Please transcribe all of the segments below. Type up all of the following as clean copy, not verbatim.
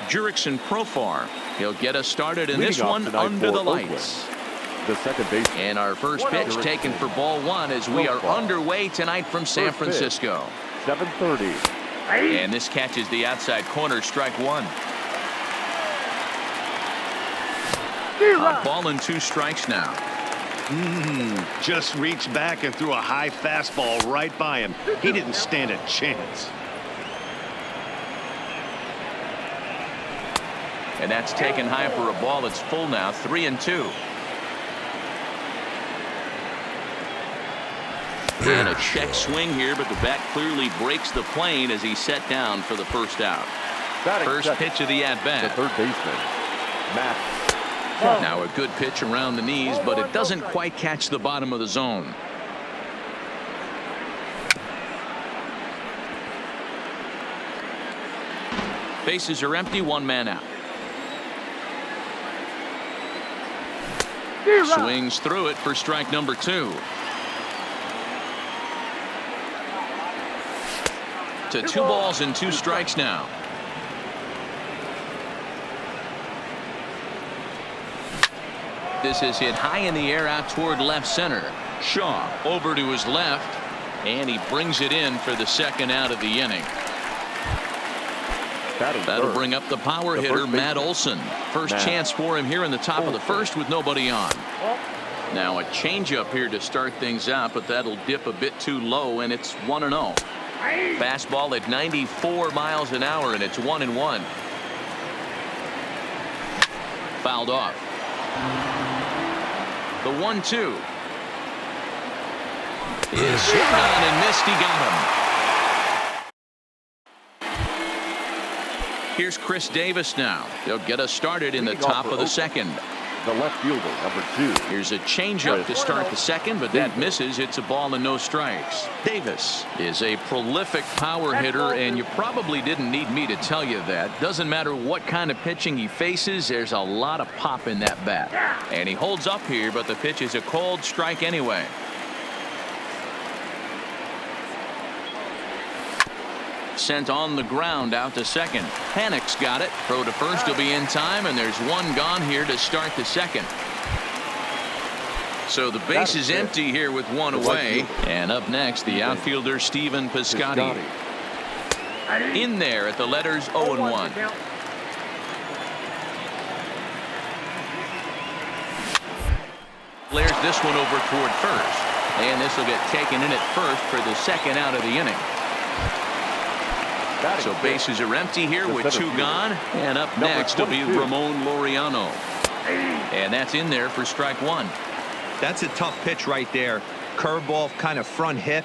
Jurickson Profar. He'll get us started in this one under the lights. The second base. And our first pitch taken for ball one as we are underway tonight from San Francisco. 7:30. And this catches the outside corner, strike one. A ball and 2 strikes now. Just reached back and threw a high fastball right by him. He didn't stand a chance. And that's taken high for a ball. It's full now, 3-2. And a check swing here, but the bat clearly breaks the plane as he's set down for the first out. First pitch of the at-bat. The third baseman, Matt. Now a good pitch around the knees, but it doesn't quite catch the bottom of the zone. Bases are empty, 1 man out. Swings through it for strike number 2. To 2 balls and 2 strikes now. This is hit high in the air out toward left center. Shaw over to his left, and he brings it in for the second out of the inning. That'll bring up the power hitter, Matt Olson. First chance for him here in the top of the first with nobody on. Now a changeup here to start things out, but that'll dip a bit too low, and it's 1-0. Fastball at 94 miles an hour, and it's 1-1. Fouled off. The 1-2 is swung on and missed. He got him. Here's Chris Davis now. They'll get us started in the top of the second. The left fielder, number 2. Here's a changeup to start the second, but that misses. It's a ball and no strikes. Davis is a prolific power hitter, and you probably didn't need me to tell you that. Doesn't matter what kind of pitching he faces, there's a lot of pop in that bat. And he holds up here, but the pitch is a cold strike anyway. Sent on the ground out to second. Panic's got it. Throw to first will be in time, and there's 1 gone here to start the second. So the base is empty here with 1 away. And up next, the outfielder Stephen Piscotty. In there at the letters 0-1. Flares this one over toward first. And this will get taken in at first for the second out of the inning. So bases are empty here with 2 gone. And up next will be Ramon Laureano. And that's in there for strike 1. That's a tough pitch right there. Curveball, kind of front hip.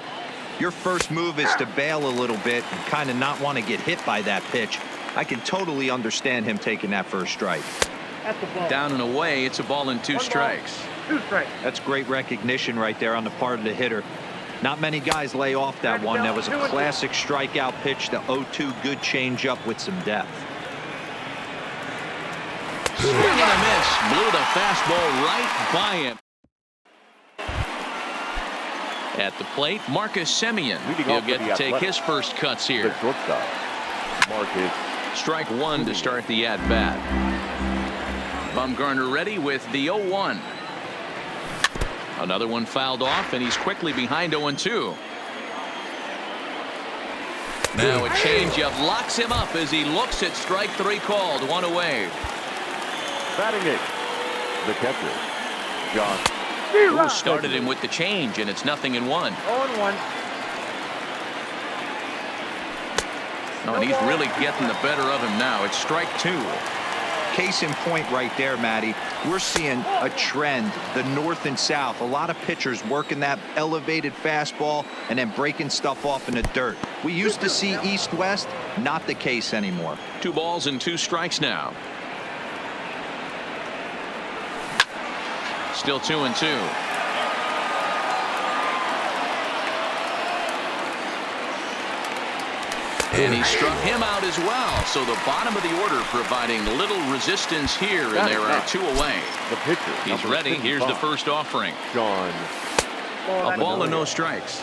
Your first move is to bail a little bit and kind of not want to get hit by that pitch. I can totally understand him taking that first strike. Down and away, it's a ball and 2 strikes. 2 strikes. That's great recognition right there on the part of the hitter. Not many guys lay off that one. That was a classic strikeout pitch. The 0-2 good changeup with some depth. Swing and a miss. Blew the fastball right by him. At the plate, Marcus Semien. He'll get to take his first cuts here. The shortstop, Marcus. Strike 1 to start the at-bat. Bumgarner ready with the 0-1. Another one fouled off, and he's quickly behind 0-2. Now a changeup locks him up as he looks at strike 3 called. 1 away. Batting it, the catcher, John. Who started him with the change, and it's 0-1. 0-1. Oh, and he's really getting the better of him now. It's strike 2. Case in point right there, Matty. We're seeing a trend, the north and south. A lot of pitchers working that elevated fastball and then breaking stuff off in the dirt. We used to see east-west, not the case anymore. 2 balls and 2 strikes now. Still 2-2. And he struck him out as well. So the bottom of the order providing little resistance here, and there are 2 away. The pitcher. He's ready. Here's the first offering. John. A ball and no strikes.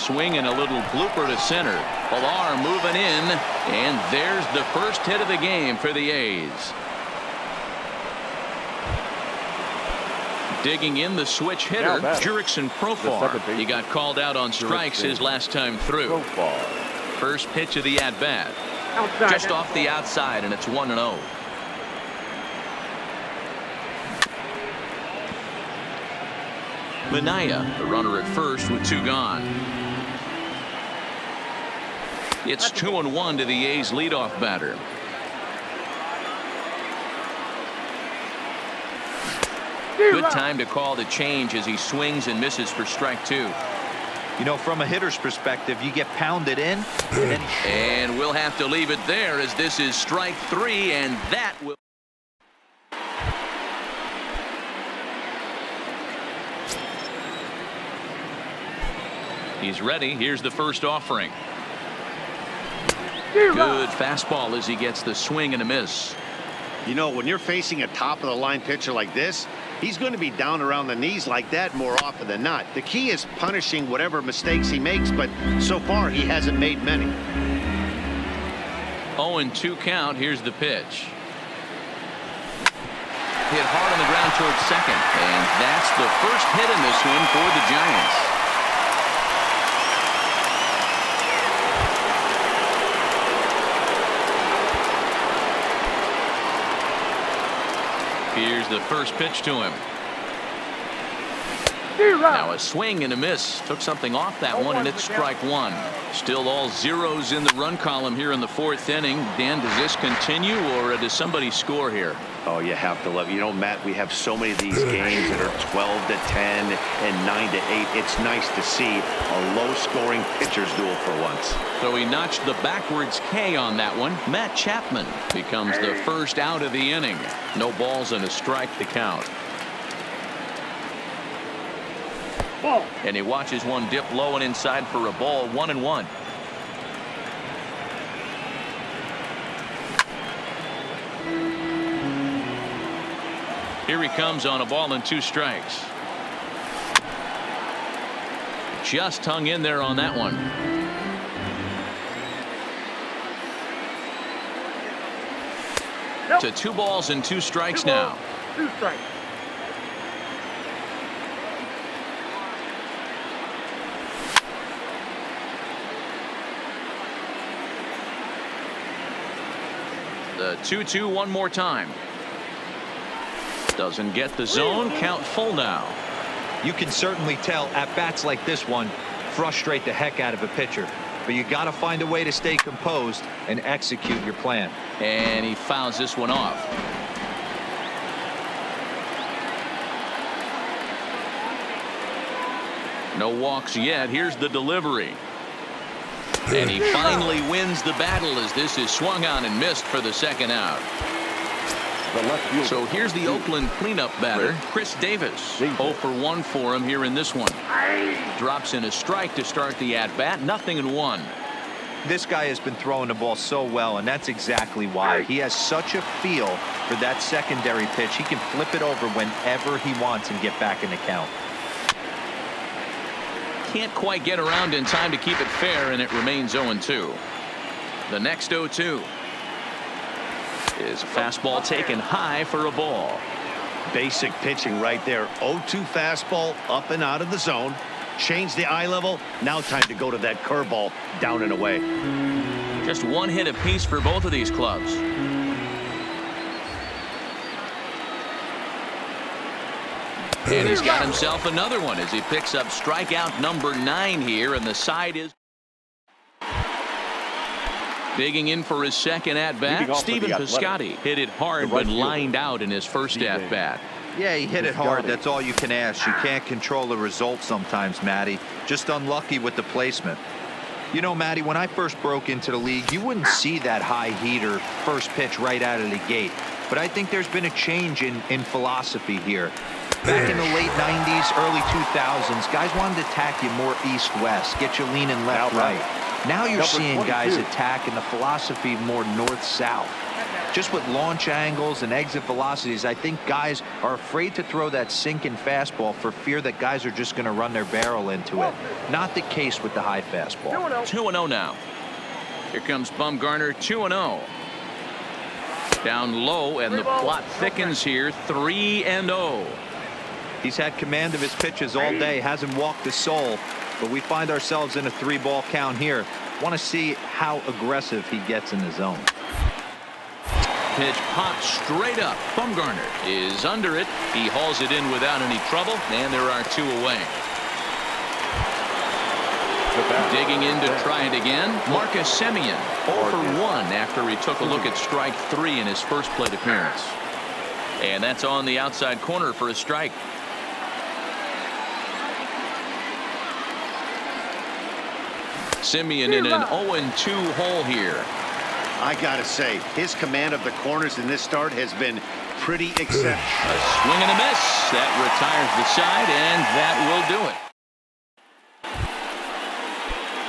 Swing and a little blooper to center. Pilar moving in, and there's the first hit of the game for the A's. Digging in the switch hitter, Jurickson Profar. He got called out on strikes his last time through. First pitch of the at-bat. Just off the outside, and it's 1-0. Minaya, the runner at first with 2 gone. It's 2-1 to the A's leadoff batter. Good time to call the change as he swings and misses for strike 2. You know, from a hitter's perspective, you get pounded in. And we'll have to leave it there as this is strike 3, and that will. He's ready. Here's the first offering. Good fastball as he gets the swing and a miss. You know, when you're facing a top-of-the-line pitcher like this, he's going to be down around the knees like that more often than not. The key is punishing whatever mistakes he makes, but so far he hasn't made many. 0-2 count. Here's the pitch. Hit hard on the ground towards second, and that's the first hit in this one for the Giants. Here's the first pitch to him. Now a swing and a miss. Took something off that one, and it's strike 1. Still all zeros in the run column here in the 4th inning. Dan, does this continue, or does somebody score here? Oh, you have to love it. You know, Matt, we have so many of these games that are 12-10 and 9-8. It's nice to see a low-scoring pitcher's duel for once. So he notched the backwards K on that one. Matt Chapman becomes the first out of the inning. No balls and a strike to count. And he watches one dip low and inside for a ball. 1-1. Here he comes on a ball and 2 strikes. Just hung in there on that one. To 2 balls and 2 strikes now. 2 strikes. The 2-2 one more time. Doesn't get the zone. Count full now. You can certainly tell at bats like this one frustrate the heck out of a pitcher. But you got to find a way to stay composed and execute your plan. And he fouls this one off. No walks yet. Here's the delivery. And he finally wins the battle as this is swung on and missed for the second out. So here's the Oakland cleanup batter, Chris Davis. 0 for 1 for him here in this one. Drops in a strike to start the at-bat. 0-1. This guy has been throwing the ball so well, and that's exactly why. He has such a feel for that secondary pitch. He can flip it over whenever he wants and get back in the count. Can't quite get around in time to keep it fair, and it remains 0-2. The next 0-2 is a fastball taken high for a ball. Basic pitching right there. 0-2 fastball up and out of the zone. Change the eye level. Now time to go to that curveball down and away. Just 1 hit apiece for both of these clubs. And he's got himself another one as he picks up strikeout number 9 here, and the side is digging in for his second at-bat. Stephen Piscotty hit it hard but lined out in his first at-bat. Yeah, he hit it hard. That's all you can ask. You can't control the result sometimes, Matty. Just unlucky with the placement. You know, Matty, when I first broke into the league, you wouldn't see that high heater first pitch right out of the gate. But I think there's been a change in philosophy here. Back in the late 90s, early 2000s, guys wanted to attack you more east-west, get you leaning left-right. Now you're seeing guys attack in the philosophy more north-south. Just with launch angles and exit velocities, I think guys are afraid to throw that sinking fastball for fear that guys are just going to run their barrel into it. Not the case with the high fastball. 2-0 now. Here comes Bumgarner, 2-0. Down low, and the plot thickens here, 3-0. He's had command of his pitches all day, hasn't walked a soul, but we find ourselves in a 3-ball count here. Want to see how aggressive he gets in the zone. Pitch popped straight up. Bumgarner is under it. He hauls it in without any trouble, and there are 2 away. Digging in to try it again. Marcus Semien 0 for 1 after he took a look at strike 3 in his first plate appearance. And that's on the outside corner for a strike. Semien in an 0-2 hole here. I gotta say, his command of the corners in this start has been pretty exceptional. A swing and a miss. That retires the side, and that will do it.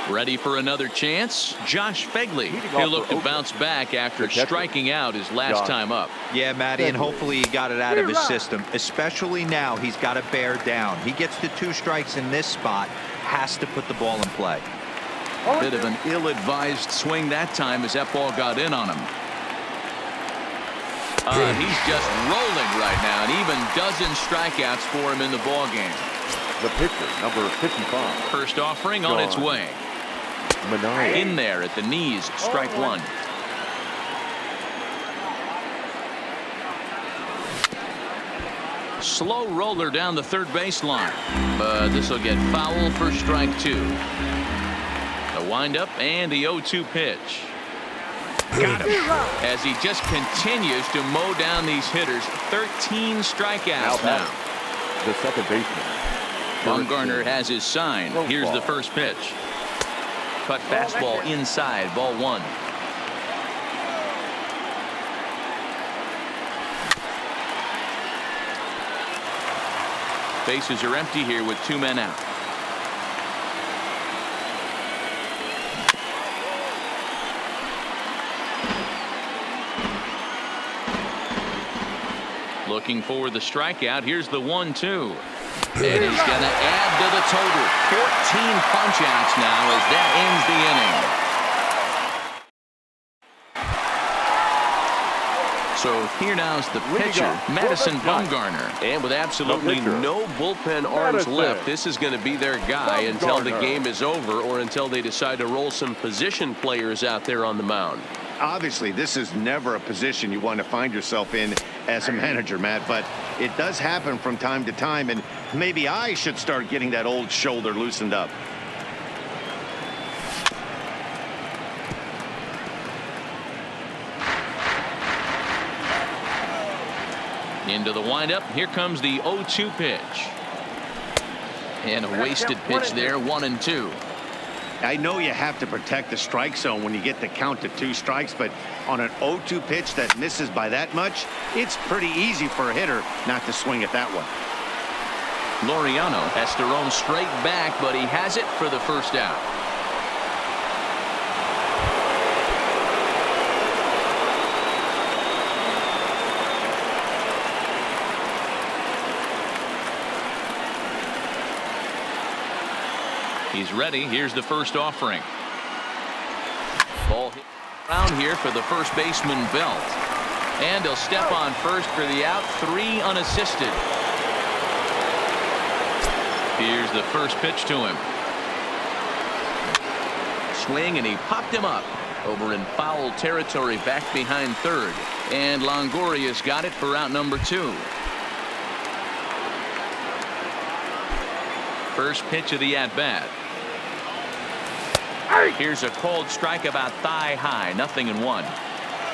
Ready for another chance? Josh Fegley. He'll look to bounce back after striking out his last time up. Yeah, Matty, and hopefully he got it out of his system. Especially now, he's got to bear down. He gets the 2 strikes in this spot, has to put the ball in play. Bit of an ill-advised swing that time as that ball got in on him. He's just rolling right now, and even dozen strikeouts for him in the ball game. The pitcher, number 55. First offering on its way. In there at the knees, strike 1. Slow roller down the third baseline, but this will get foul for strike 2. The windup and the 0-2 pitch. Got him. As he just continues to mow down these hitters. 13 strikeouts now. The second baseman. Bumgarner has his sign. Here's the first pitch. Cut fastball inside, ball 1. Bases are empty here with 2 men out. Looking for the strikeout. Here's the 1-2. And he's going to add to the total. 14 punch-outs now as that ends the inning. So here now's the pitcher, Madison Bumgarner. And with absolutely no bullpen arms left, this is going to be their guy until the game is over or until they decide to roll some position players out there on the mound. Obviously, this is never a position you want to find yourself in as a manager, Matt, but it does happen from time to time, and maybe I should start getting that old shoulder loosened up. Into the windup. Here comes the 0-2 pitch. And a wasted pitch there, 1-2. I know you have to protect the strike zone when you get the count to 2 strikes, but on an 0-2 pitch that misses by that much, it's pretty easy for a hitter not to swing at that one. Laureano has to roam straight back, but he has it for the first out. He's ready. Here's the first offering. Ball hit around here for the first baseman Belt. And he'll step on first for the out. 3 unassisted. Here's the first pitch to him. Swing, and he popped him up over in foul territory back behind third. And Longoria's got it for out number 2. First pitch of the at-bat. Here's a called strike about thigh high, 0-1.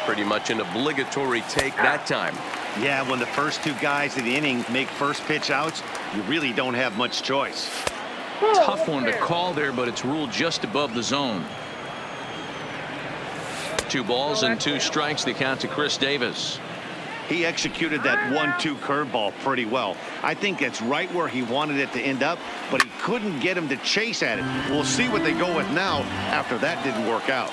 Pretty much an obligatory take that time. Yeah, when the first 2 guys in the inning make first pitch outs, you really don't have much choice. Tough one to call there, but it's ruled just above the zone. 2 balls and 2 strikes, the count to Chris Davis. He executed that 1-2 curveball pretty well. I think it's right where he wanted it to end up, but he couldn't get him to chase at it. We'll see what they go with now after that didn't work out.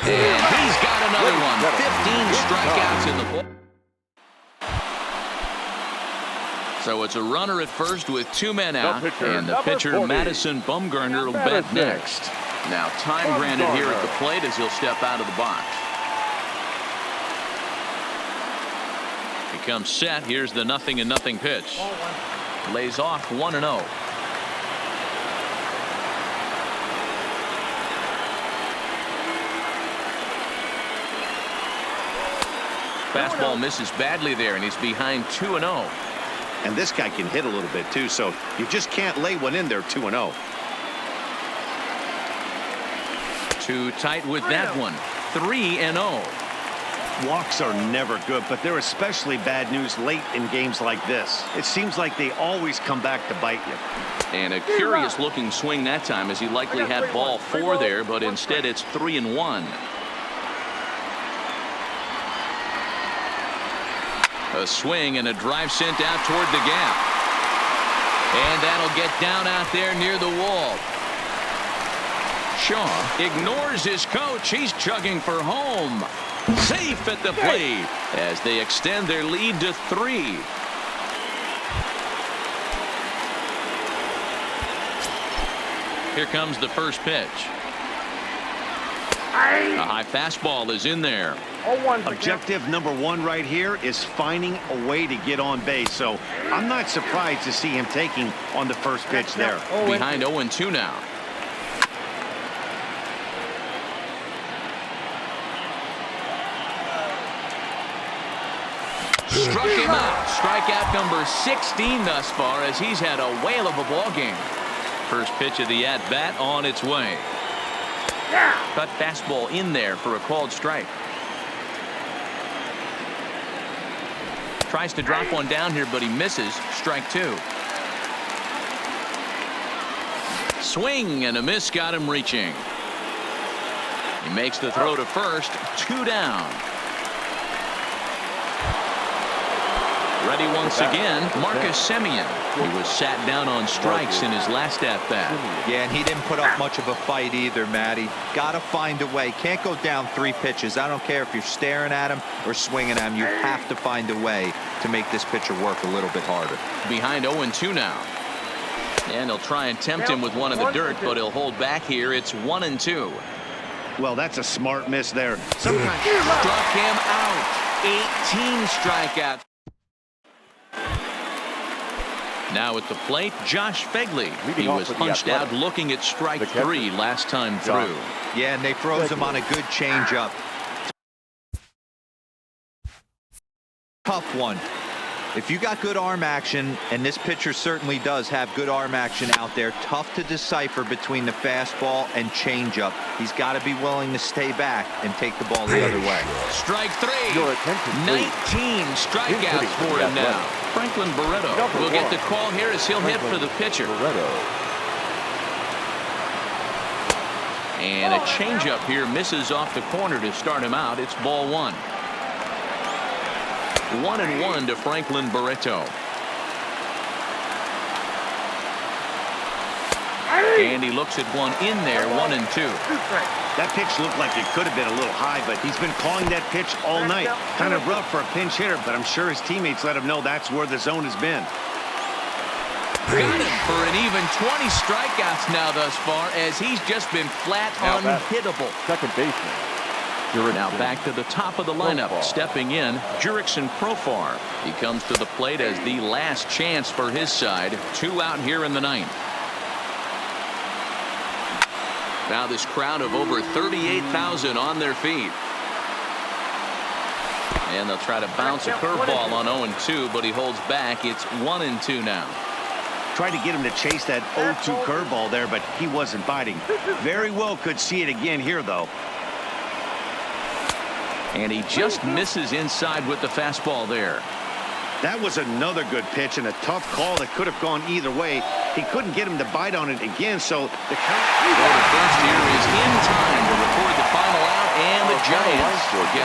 And he's got another one. 15 strikeouts in the ball. So it's a runner at first with 2 men out, and the pitcher, Madison Bumgarner, will bat next. Now, time granted here at the plate as he'll step out of the box. He comes set. Here's the 0-0 pitch. Lays off 1-0. Fastball misses badly there, and he's behind 2-0. And this guy can hit a little bit, too, so you just can't lay one in there 2-0. Too tight with that one. 3-0. Walks are never good, but they're especially bad news late in games like this. It seems like they always come back to bite you. And a curious-looking swing that time, as he likely had ball 4 there, but instead it's 3-1. A swing and a drive sent out toward the gap. And that'll get down out there near the wall. Shaw ignores his coach. He's chugging for home. Safe at the plate as they extend their lead to 3. Here comes the first pitch. A high fastball is in there. Objective number 1 right here is finding a way to get on base. So I'm not surprised to see him taking on the first pitch there. Behind 0-2 now. Struck him out. Strikeout number 16 thus far, as he's had a whale of a ball game. First pitch of the at-bat on its way. Cut fastball in there for a called strike. Tries to drop one down here, but he misses. Strike 2. Swing and a miss got him reaching. He makes the throw to first. 2 down. Ready once again, Marcus Semien. He was sat down on strikes in his last at-bat. Yeah, and he didn't put up much of a fight either, Matty. Got to find a way. Can't go down 3 pitches. I don't care if you're staring at him or swinging at him. You have to find a way to make this pitcher work a little bit harder. Behind 0-2 now. And he'll try and tempt him with one in the dirt, but he'll hold back here. It's 1-2. Well, that's a smart miss there. Sometimes struck him out. 18 strikeouts. Now at the plate, Josh Fegley. He was punched out looking at strike 3 last time through. Yeah, and they froze him on a good changeup. Tough one. If you got good arm action, and this pitcher certainly does have good arm action out there, tough to decipher between the fastball and changeup. He's got to be willing to stay back and take the ball the other way. Strike 3. 19 strikeouts for him now. Franklin Barreto will get the call here as he'll hit for the pitcher. And a changeup here misses off the corner to start him out. It's ball 1. 1-1 to Franklin Barreto. And he looks at one in there, 1-2. That pitch looked like it could have been a little high, but he's been calling that pitch all night. Kind of rough for a pinch hitter, but I'm sure his teammates let him know that's where the zone has been. Got him for an even 20 strikeouts now thus far, as he's just been flat unhittable. Second baseman. Now back to the top of the lineup. Stepping in, Jurickson Profar. He comes to the plate as the last chance for his side. 2 out here in the 9th. Now this crowd of over 38,000 on their feet. And they'll try to bounce a curveball on 0-2, but he holds back. It's 1-2 now. Tried to get him to chase that 0-2 curveball there, but he wasn't biting. Very well could see it again here, though. And he just misses inside with the fastball there. That was another good pitch and a tough call that could have gone either way. He couldn't get him to bite on it again, so the count. Well, the first here is in time to record the final out, and the Giants will get